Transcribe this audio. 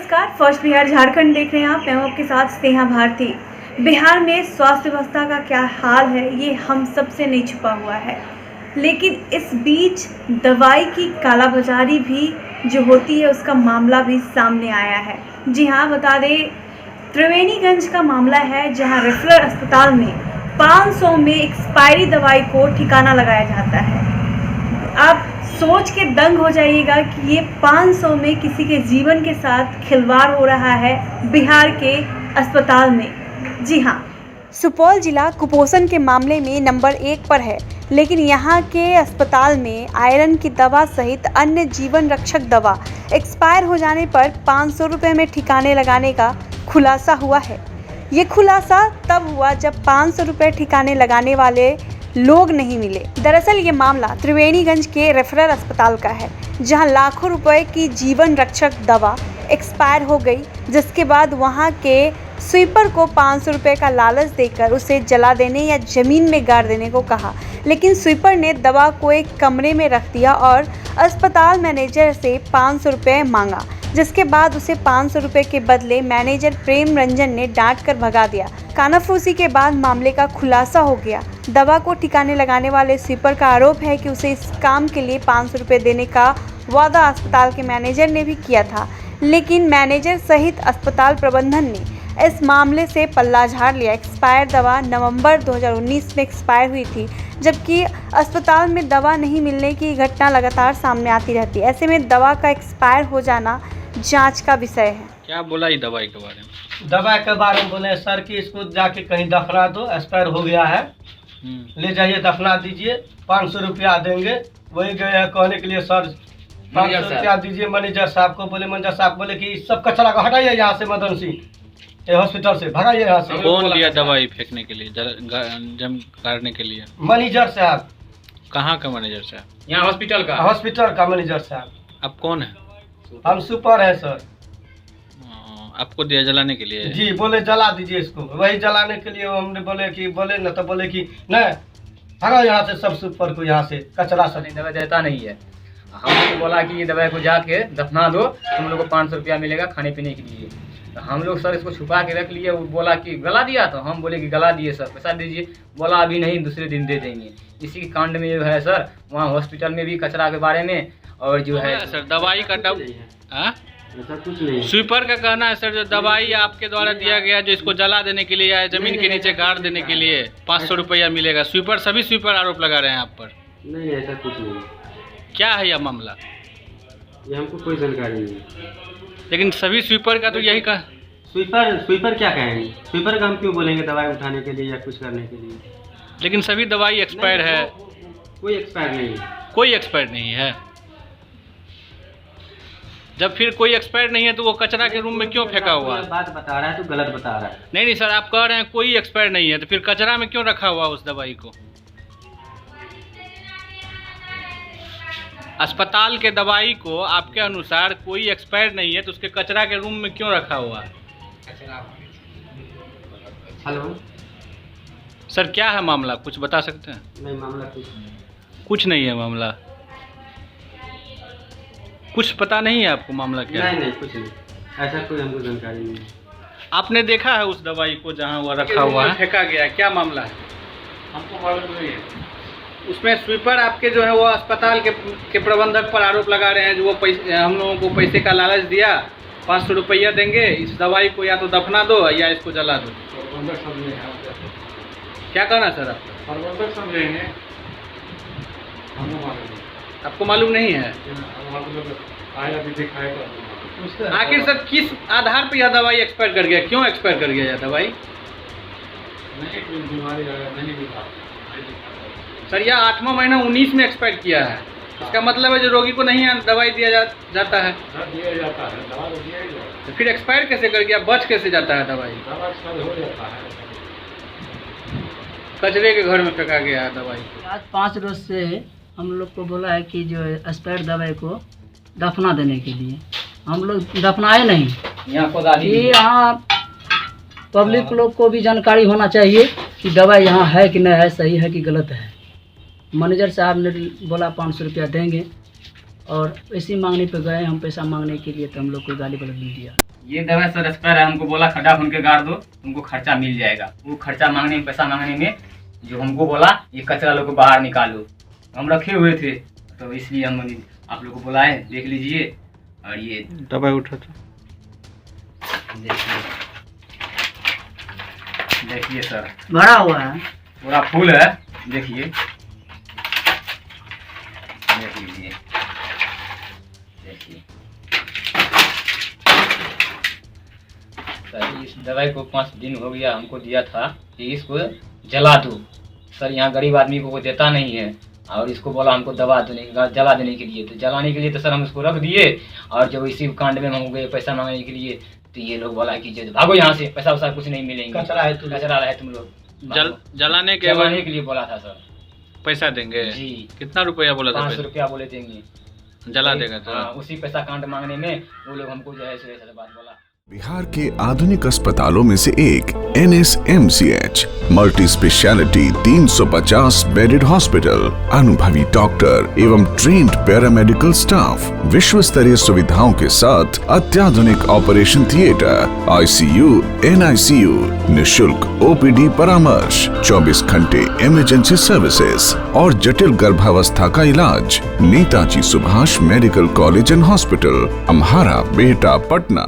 नमस्कार, फर्स्ट बिहार झारखंड देख रहे हैं आप। मैं हूं आपके साथ स्नेहा भारती। बिहार में स्वास्थ्य व्यवस्था का क्या हाल है ये हम सबसे नहीं छुपा हुआ है, लेकिन इस बीच दवाई की कालाबाजारी भी जो होती है उसका मामला भी सामने आया है। जी हाँ, बता दें, त्रिवेणीगंज का मामला है जहां रेफरल अस्पताल में 500 में एक्सपायरी दवाई को ठिकाना लगाया जाता है। आप सोच के दंग हो जाइएगा कि ये 500 में किसी के जीवन के साथ खिलवाड़ हो रहा है बिहार के अस्पताल में। जी हाँ, सुपौल जिला कुपोषण के मामले में नंबर 1 पर है, लेकिन यहाँ के अस्पताल में आयरन की दवा सहित अन्य जीवन रक्षक दवा एक्सपायर हो जाने पर 500 रुपये में ठिकाने लगाने का खुलासा हुआ है। ये खुलासा तब हुआ जब 500 रुपये ठिकाने लगाने वाले लोग नहीं मिले। दरअसल ये मामला त्रिवेणीगंज के रेफरल अस्पताल का है, जहां लाखों रुपए की जीवन रक्षक दवा एक्सपायर हो गई, जिसके बाद वहां के स्वीपर को 500 रुपये का लालच देकर उसे जला देने या ज़मीन में गाड़ देने को कहा, लेकिन स्वीपर ने दवा को एक कमरे में रख दिया और अस्पताल मैनेजर से 500 रुपये मांगा, जिसके बाद उसे 500 रुपये के बदले मैनेजर प्रेम रंजन ने डांट कर भगा दिया। कानाफूसी के बाद मामले का खुलासा हो गया। दवा को ठिकाने लगाने वाले स्वीपर का आरोप है कि उसे इस काम के लिए 500 रुपये देने का वादा अस्पताल के मैनेजर ने भी किया था, लेकिन मैनेजर सहित अस्पताल प्रबंधन ने इस मामले से पल्ला झाड़ लिया। एक्सपायर दवा नवंबर 2019 में एक्सपायर हुई थी, जबकि अस्पताल में दवा नहीं मिलने की घटना लगातार सामने आती रहती है। ऐसे में दवा का एक्सपायर हो जाना जांच का विषय है। क्या बोला ये दवाई के बारे में? दवाई के बारे में बोले सर कि इसको जाके कहीं दफना दो, एक्सपायर हो गया है, ले जाइए दफना दीजिए, 500 रुपया देंगे। वही गए कहने के लिए सर 500 रुपया दीजिए मैनेजर साहब को। बोले मैनेजर साहब बोले कि सब कचरा को हटाइए यहाँ से, मदन सिंह हॉस्पिटल से भगाइए यहाँ से। कौन लिया दवाई फेंकने के लिए, जम काटने के लिए? मैनेजर साहब। कहाँ का मैनेजर साहब? यहाँ हॉस्पिटल का मैनेजर साहब। आप कौन है? हम सुपर है सर। आपको दिया जलाने के लिए? जी, बोले जला दीजिए इसको। वही जलाने के लिए हमने बोले कि नहीं भगा यहाँ से, सब सुपर को यहाँ से कचरा सब। दवा देता नहीं है। हम लोग को बोला कि ये दवाई को जाके दफना दो, तुम लोग को 500 रुपया मिलेगा खाने पीने के लिए। तो हम लोग सर इसको छुपा के रख लिए। वो बोला कि गला दिया, तो हम बोले कि गला दिए सर, पैसा दीजिए। बोला अभी नहीं, दूसरे दिन दे देंगे। इसी के कांड में जो है सर, वहाँ हॉस्पिटल में भी कचरा के बारे में और जो है सर दवाई का कुछ नहीं। स्वीपर का कहना है सर, जो दवाई आपके द्वारा दिया गया, जो इसको जला देने के लिए या जमीन के नीचे गाड़ देने के लिए 500 रुपया मिलेगा। स्वीपर, सभी स्वीपर आरोप लगा रहे हैं आप पर। नहीं, ऐसा कुछ नहीं। क्या है यह मामला? ये हमको कोई जानकारी नहीं। लेकिन सभी स्वीपर का तो यही का स्वीपर क्या कहेंगे? स्वीपर का हम क्यों बोलेंगे दवाई उठाने के लिए या कुछ करने के लिए? लेकिन सभी दवाई एक्सपायर है। कोई एक्सपायर नहीं है। कोई एक्सपायर नहीं है। जब फिर कोई एक्सपायर नहीं है तो वो कचरा के रूम में क्यों फेंका हुआ है? बात बता रहा है तो गलत बता रहा है। नहीं सर, आप कह रहे हैं कोई एक्सपायर नहीं है, तो फिर कचरा में क्यों रखा हुआ उस दवाई को? अस्पताल के दवाई को आपके अनुसार कोई एक्सपायर नहीं है, तो उसके कचरा के रूम में क्यों रखा हुआ है? हेलो सर, क्या है मामला, कुछ बता सकते हैं? नहीं, मामला कुछ नहीं है मामला। कुछ पता नहीं है आपको मामला क्या है? नहीं, कुछ नहीं, ऐसा कोई हमको जानकारी नहीं है। आपने देखा है उस दवाई को जहां वो रखा हुआ है, फेंका गया है? क्या मामला है? हमको मालूम नहीं है। उसमें स्वीपर आपके जो है वो अस्पताल के प्रबंधक पर आरोप लगा रहे हैं, जो वो पैसे, हम लोगों को पैसे का लालच दिया, 500 रुपया देंगे, इस दवाई को या तो दफना दो या इसको जला दो। क्या कहना सर आपको मालूम नहीं है? आखिर सर किस आधार पर यह दवाई एक्सपायर कर गया? क्यों एक्सपायर कर गया यह दवाई? सर यह 8वां महीना 19 में एक्सपायर किया है। इसका मतलब है जो रोगी को नहीं दवाई दिया जाता है। तो फिर एक्सपायर कैसे कर गया? बच कैसे जाता है दवाई? कचरे के घर में फेंका गया है दवाई। आज 5 रोज से हम लोग को बोला है कि जो एक्सपायर दवाई को दफना देने के लिए। हम लोग दफनाए नहीं। यहाँ पब्लिक लोग को भी जानकारी होना चाहिए कि दवाई यहाँ है कि नहीं है, सही है कि गलत है। मैनेजर साहब ने बोला 500 रुपया देंगे, और इसी मांगने पे गए हम पैसा मांगने के लिए, तो हम लोग को गाली गलौज नहीं दिया। ये दवा सर एक्सपायर है, हमको बोला खड्डा खून के गाड़ दो, तुमको खर्चा मिल जाएगा। वो खर्चा मांगने में, पैसा मांगने में जो हमको बोला ये कचरा लोग को बाहर निकालो, हम रखे हुए थे, तो इसलिए हम आप लोग को बुलाए, देख लीजिए। और ये दवाई उठा था, देखिए सर भरा हुआ है, पूरा फूल है, देखिए देख लीजिए, देखिए सर। इस दवाई को 5 दिन हो गया, हमको दिया था कि इसको जला दो। सर यहाँ गरीब आदमी को देता नहीं है, और इसको बोला हमको दवा जला देने के लिए। तो जलाने के लिए तो सर हम इसको रख दिए, और जब इसी कांड में हम हो गए पैसा मांगने के लिए, तो ये लोग बोला कि भागो यहाँ से, पैसा वैसा कुछ नहीं मिलेंगे, कचरा है तुम लोग। जलाने के लिए बोला था सर, पैसा देंगे जी। कितना रुपया बोला था? 500 रुपया बोले देंगे, जला देगा तो। उसी पैसा कांड मांगने में वो लोग हमको जो है ऐसे बात बोला। बिहार के आधुनिक अस्पतालों में से एक NSMCH multi speciality 350 bedded hospital, अनुभवी डॉक्टर एवं ट्रेन्ड पैरामेडिकल स्टाफ, विश्व स्तरीय सुविधाओं के साथ अत्याधुनिक ऑपरेशन थिएटर, ICU, NICU, निशुल्क OPD परामर्श, 24 घंटे इमरजेंसी सर्विसेज और जटिल गर्भावस्था का इलाज। Netaji Subhash medical college and hospital, Amhara, Bihta, Patna.